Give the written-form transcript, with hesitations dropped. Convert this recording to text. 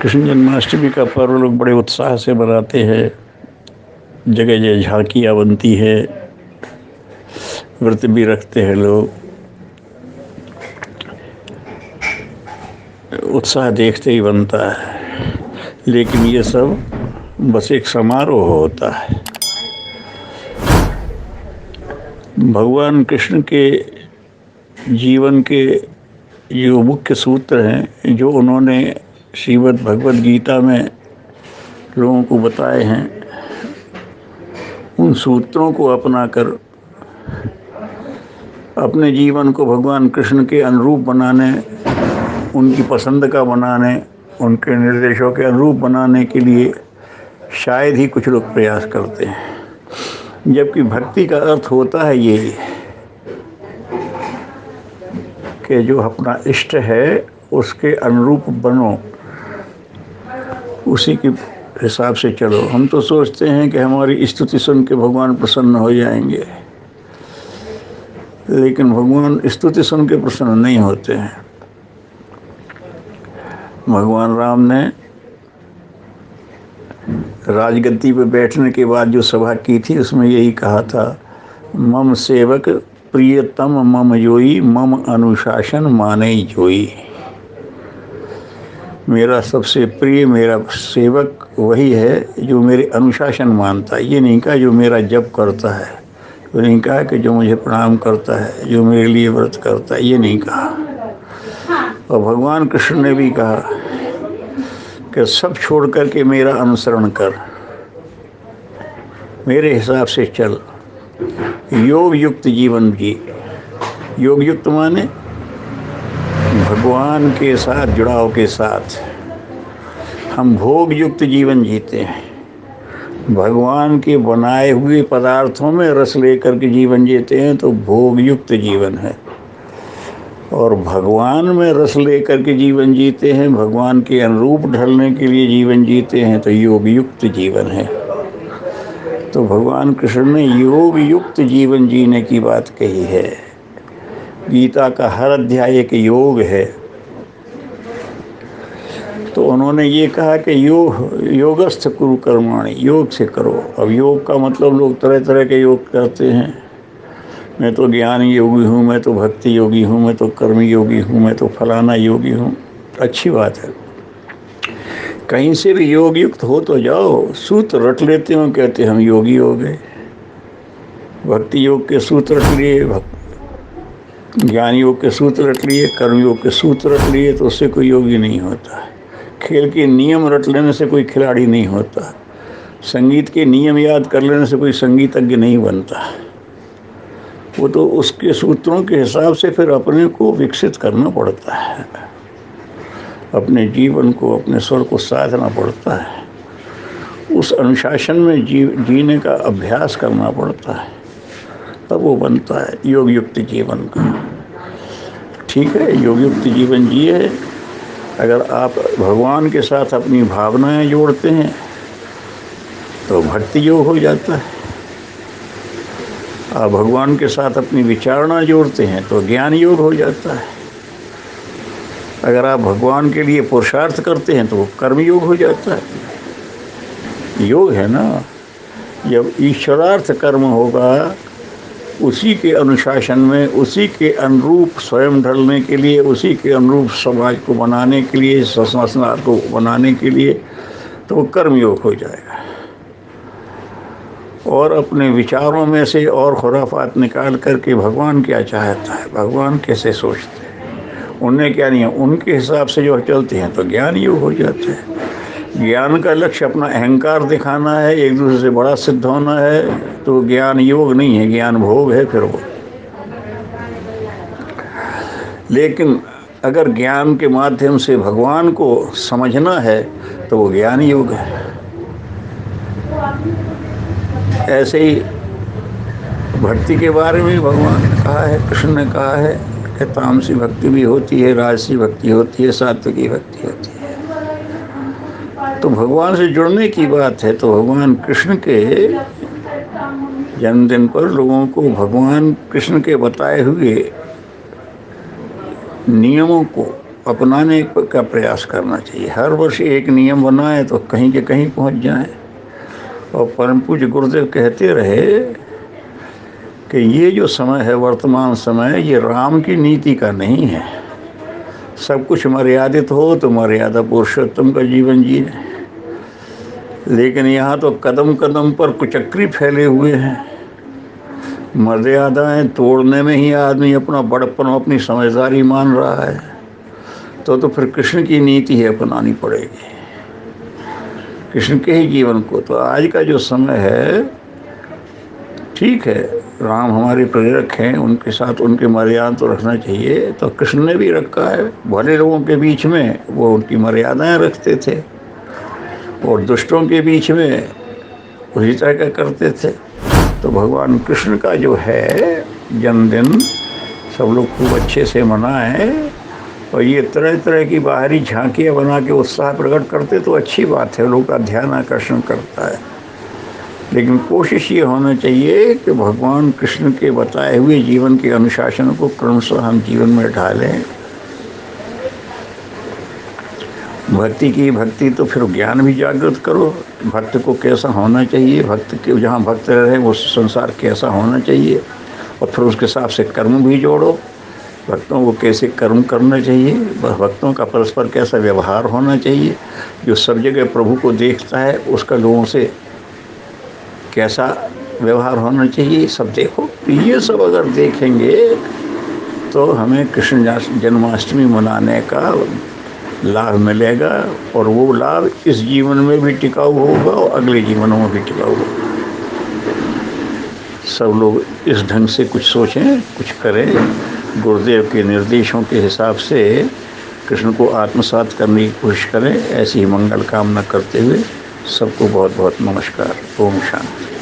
कृष्ण जन्माष्टमी का पर्व लोग बड़े उत्साह से मनाते हैं। जगह जगह झांकियाँ बनती है, व्रत भी रखते हैं लोग। उत्साह देखते ही बनता है, लेकिन ये सब बस एक समारोह होता है। भगवान कृष्ण के जीवन के जो मुख्य सूत्र हैं, जो उन्होंने श्रीमद् भगवद गीता में लोगों को बताए हैं, उन सूत्रों को अपनाकर अपने जीवन को भगवान कृष्ण के अनुरूप बनाने, उनकी पसंद का बनाने, उनके निर्देशों के अनुरूप बनाने के लिए शायद ही कुछ लोग प्रयास करते हैं। जबकि भक्ति का अर्थ होता है ये कि जो अपना इष्ट है उसके अनुरूप बनो, उसी के हिसाब से चलो। हम तो सोचते हैं कि हमारी स्तुति सुन के भगवान प्रसन्न हो जाएंगे, लेकिन भगवान स्तुति सुन के प्रसन्न नहीं होते हैं। भगवान राम ने राजगद्दी पे बैठने के बाद जो सभा की थी, उसमें यही कहा था, मम सेवक प्रियतम मम जोई, मम अनुशासन माने जोई। मेरा सबसे प्रिय, मेरा सेवक वही है जो मेरे अनुशासन मानता है। ये नहीं कहा जो मेरा जप करता है, वो नहीं कहा कि जो मुझे प्रणाम करता है, जो मेरे लिए व्रत करता है, ये नहीं कहा। और भगवान कृष्ण ने भी कहा कि सब छोड़ करके मेरा अनुसरण कर, मेरे हिसाब से चल, योग युक्त जीवन जी। योग युक्त माने भगवान के साथ जुड़ाव के साथ। हम भोग युक्त जीवन जीते हैं, भगवान के बनाए हुए पदार्थों में रस लेकर के जीवन जीते हैं तो भोग युक्त जीवन है। और भगवान में रस लेकर के जीवन जीते हैं, भगवान के अनुरूप ढलने के लिए जीवन जीते हैं तो योग युक्त जीवन है। तो भगवान कृष्ण ने योग युक्त जीवन जीने की बात कही है। गीता का हर अध्याय एक योग है। तो उन्होंने ये कहा कि योगस्थ कुरु कर्माणि, योग से करो। अब योग का मतलब लोग तरह तरह के योग करते हैं। मैं तो ज्ञान योगी हूँ, मैं तो भक्ति योगी हूँ, मैं तो कर्म योगी हूँ, मैं तो फलाना योगी हूँ। अच्छी बात है, कहीं से भी योग युक्त हो तो जाओ। सूत्र रट लेते हो, कहते हम योगी हो गए। भक्ति योग के सूत्र रट लिए, ज्ञान योग के सूत्र रट लिए, कर्म योग के सूत्र रट लिए, तो उससे कोई योगी नहीं होता। खेल के नियम रट लेने से कोई खिलाड़ी नहीं होता। संगीत के नियम याद कर लेने से कोई संगीतज्ञ नहीं बनता। वो तो उसके सूत्रों के हिसाब से फिर अपने को विकसित करना पड़ता है, अपने जीवन को, अपने स्वर को साधना पड़ता है, उस अनुशासन में जीने का अभ्यास करना पड़ता है, तब वो बनता है योग युक्त जीवन का। ठीक है, योग युक्त जीवन जिए। अगर आप भगवान के साथ अपनी भावनाएं जोड़ते हैं तो भक्ति योग हो जाता है। आप भगवान के साथ अपनी विचारणा जोड़ते हैं तो ज्ञान योग हो जाता है। अगर आप भगवान के लिए पुरुषार्थ करते हैं तो वो कर्म योग हो जाता है। योग है ना, जब ईश्वरार्थ कर्म होगा, उसी के अनुशासन में, उसी के अनुरूप स्वयं ढलने के लिए, उसी के अनुरूप समाज को बनाने के लिए, संसार को बनाने के लिए, तो वो कर्म योग हो जाएगा। और अपने विचारों में से और खुराफात निकाल करके भगवान क्या चाहता है, भगवान कैसे सोचते हैं, उन्हें क्या नहीं है, उनके हिसाब से जो चलते हैं तो ज्ञान योग हो जाता है। ज्ञान का लक्ष्य अपना अहंकार दिखाना है, एक दूसरे से बड़ा सिद्ध होना है, तो ज्ञान योग नहीं है, ज्ञान भोग है फिर वो। लेकिन अगर ज्ञान के माध्यम से भगवान को समझना है तो वो ज्ञान योग है। ऐसे ही भक्ति के बारे में भगवान ने कहा है, कृष्ण ने कहा है कि तामसी भक्ति भी होती है, राजसी भक्ति होती है, सात्विकी भक्ति होती है। तो भगवान से जुड़ने की बात है, तो भगवान कृष्ण के जन्मदिन पर लोगों को भगवान कृष्ण के बताए हुए नियमों को अपनाने का प्रयास करना चाहिए। हर वर्ष एक नियम बनाए तो कहीं के कहीं पहुंच जाएं। और परम पूज्य गुरुदेव कहते रहे कि ये जो समय है, वर्तमान समय, ये राम की नीति का नहीं है। सब कुछ मर्यादित हो तो मर्यादा पुरुषोत्तम का जीवन जिए, लेकिन यहाँ तो कदम कदम पर कुचक्री फैले हुए हैं। मर्यादाएं तोड़ने में ही आदमी अपना बड़प्पन, अपनी समझदारी मान रहा है। तो फिर कृष्ण की नीति है अपनानी पड़ेगी, कृष्ण के ही जीवन को। तो आज का जो समय है, ठीक है, राम हमारे प्रेरक हैं, उनके साथ उनके मर्यादा तो रखना चाहिए। तो कृष्ण ने भी रखा है। भले लोगों के बीच में वो उनकी मर्यादाएं रखते थे और दुष्टों के बीच में उसी तरह का करते थे। तो भगवान कृष्ण का जो है जन्मदिन सब लोग खूब अच्छे से मनाएं। और ये तरह तरह की बाहरी झांकियाँ बना के उत्साह प्रकट करते तो अच्छी बात है, लोग का ध्यान आकर्षण करता है। लेकिन कोशिश ये होना चाहिए कि भगवान कृष्ण के बताए हुए जीवन के अनुशासन को क्रमशः हम जीवन में ढालें। भक्ति की भक्ति तो फिर ज्ञान भी जागृत करो। भक्त को कैसा होना चाहिए, भक्त के जहाँ भक्त रहे वो संसार कैसा होना चाहिए, और फिर उसके हिसाब से कर्म भी जोड़ो। भक्तों को कैसे कर्म करना चाहिए, भक्तों का परस्पर कैसा व्यवहार होना चाहिए, जो सब जगह प्रभु को देखता है उसका लोगों से कैसा व्यवहार होना चाहिए, सब देखो। तो ये सब अगर देखेंगे तो हमें कृष्ण जन्माष्टमी मनाने का लाभ मिलेगा, और वो लाभ इस जीवन में भी टिकाऊ होगा और अगले जीवनों में भी टिकाऊ होगा। सब लोग इस ढंग से कुछ सोचें, कुछ करें, गुरुदेव के निर्देशों के हिसाब से कृष्ण को आत्मसात करने की कोशिश करें। ऐसी ही मंगल कामना करते हुए सबको बहुत बहुत नमस्कार। ओम शांति।